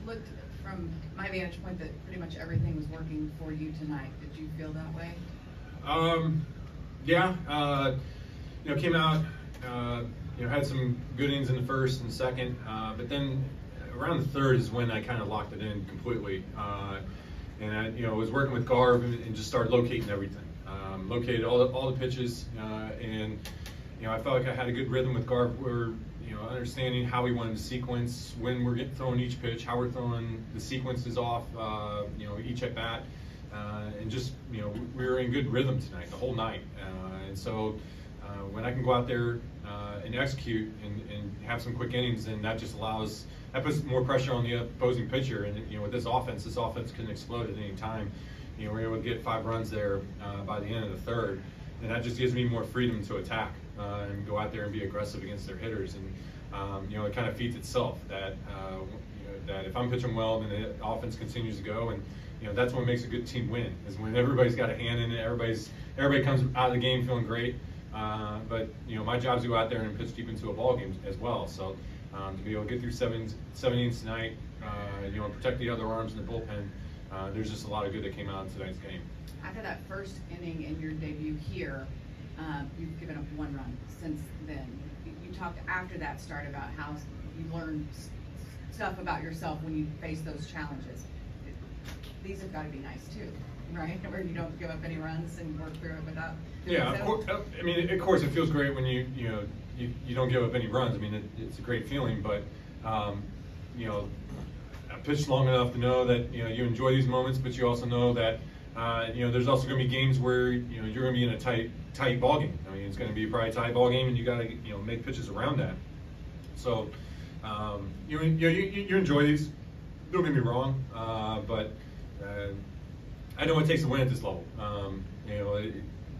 looked from my vantage point that pretty much everything was working for you tonight. Did you feel that way? Yeah. Came out. Had some good innings in the first and second, but then around the third is when I kind of locked it in completely. And I, was working with Garv and just started locating everything. Located all the pitches, and I felt like I had a good rhythm with Garv. We're understanding how we wanted to sequence, when we're throwing each pitch, how we're throwing the sequences off, each at bat, and just we were in good rhythm tonight, the whole night. And so when I can go out there and execute and have some quick innings, then that puts more pressure on the opposing pitcher. And with this offense can explode at any time. We're able to get 5 runs there by the end of the third, and that just gives me more freedom to attack and go out there and be aggressive against their hitters. And it kind of feeds itself that that if I'm pitching well, then the offense continues to go, and that's what makes a good team win, is when everybody's got a hand in it, everybody comes out of the game feeling great. But my job is to go out there and pitch deep into a ball game as well. So to be able to get through seven innings tonight, and protect the other arms in the bullpen, there's just a lot of good that came out in tonight's game. After that first inning in your debut here, you've given up 1 run since then. You talked after that start about how you learned stuff about yourself when you face those challenges. These have got to be nice too, right? Where you don't give up any runs and work through it without. Yeah, of course. I mean, of course, it feels great when you don't give up any runs. I mean, it's a great feeling, but I pitched long enough to know that you enjoy these moments, but you also know that there's also going to be games where you're going to be in a tight ball game. I mean, it's going to be probably a tight ball game, and you got to make pitches around that. So you enjoy these. Don't get me wrong, but I know it takes to win at this level.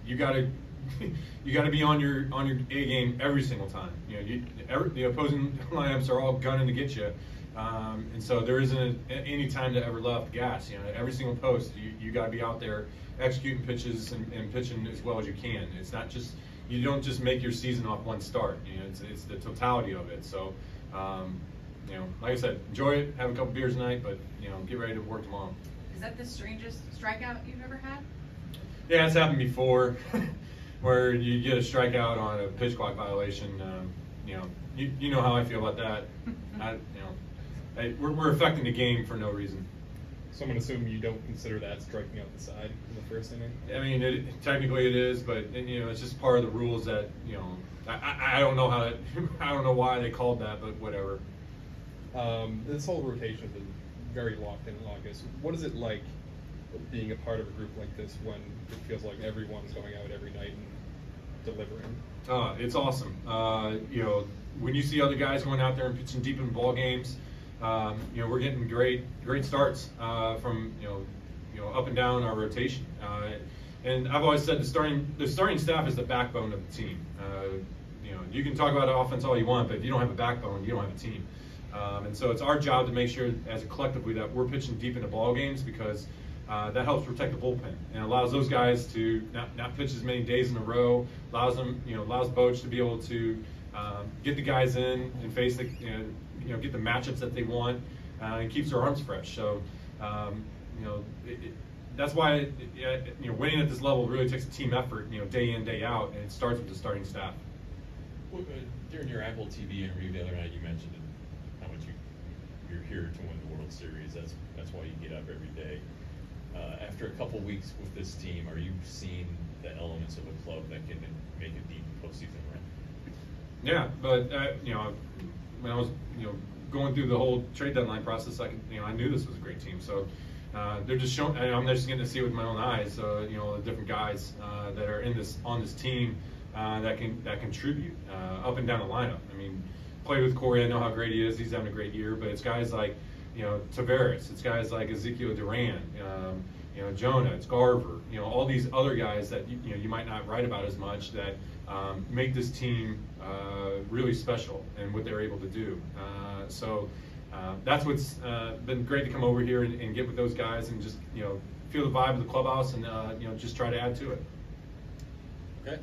You got to be on your A game every single time. The opposing lineups are all gunning to get you. And so there isn't any time to ever let off the gas. Every single post, you got to be out there executing pitches and pitching as well as you can. It's not just, you don't just make your season off one start. It's the totality of it. So, like I said, enjoy it, have a couple beers tonight, but get ready to work tomorrow. Is that the strangest strikeout you've ever had? Yeah, it's happened before, where you get a strikeout on a pitch clock violation. You know how I feel about that. We're affecting the game for no reason. So I'm going to assume you don't consider that striking out the side in the first inning? I mean, technically it is, but it's just part of the rules that I don't know I don't know why they called that, but whatever. This whole rotation has been very locked in August. What is it like being a part of a group like this when it feels like everyone's going out every night and delivering? It's awesome. When you see other guys going out there and pitching deep in ball games, we're getting great starts from up and down our rotation. And I've always said the starting staff is the backbone of the team. You can talk about offense all you want, but if you don't have a backbone, you don't have a team. And so it's our job to make sure, as a collectively, that we're pitching deep into ball games, because that helps protect the bullpen and allows those guys to not pitch as many days in a row. Allows them, allows Boach to be able to get the guys in and face the, get the matchups that they want, and keeps their arms fresh. So, that's why winning at this level really takes a team effort, day in, day out, and it starts with the starting staff. Well, during your Apple TV interview the other night, you mentioned how much you're here to win the World Series. That's why you get up every day. After a couple weeks with this team, are you seeing the elements of a club that can make a deep postseason run? Yeah, but when I was going through the whole trade deadline process, I knew this was a great team. So they're just showing. I'm just getting to see it with my own eyes. The different guys that are on this team that contribute up and down the lineup. I mean, played with Corey. I know how great he is. He's having a great year. But it's guys like Tavares. It's guys like Ezekiel Duran. Jonah. It's Garver. All these other guys that you might not write about as much that make this team really special and what they're able to do. So that's what's been great to come over here and get with those guys and just feel the vibe of the clubhouse and just try to add to it. Okay.